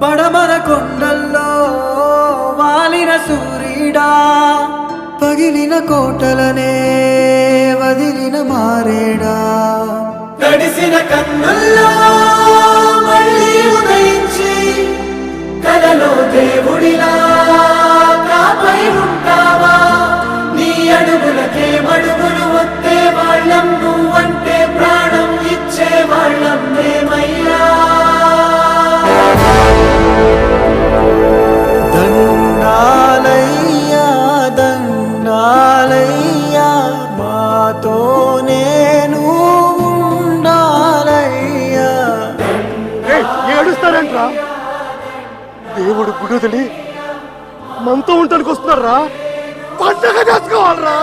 పడమర కొండల్లో వాలిన సూర్యుడా, పగిలిన కోటలనే వదిలిన మారేడా, తడిసిన కన్నుల్లో మళ్ళీ ఉదయించి కలలో దేవుడిలా కాపై ఉంటావా? నీ అడుగులకే మడుగులు వస్తే వాళ్ళం, నువ్వంటే ప్రాణం ఇచ్చే వాళ్ళం మేమయ్యా. దండాలయ్యా దండాలయ్యా, మాతో నేను ఉండాలయ్యా. ఏడుస్తారంట్రా? దేవుడు గుడి వదిలి మనతో ఉండటానికి వస్తున్నారా? పండగ చేసుకోవాలరా?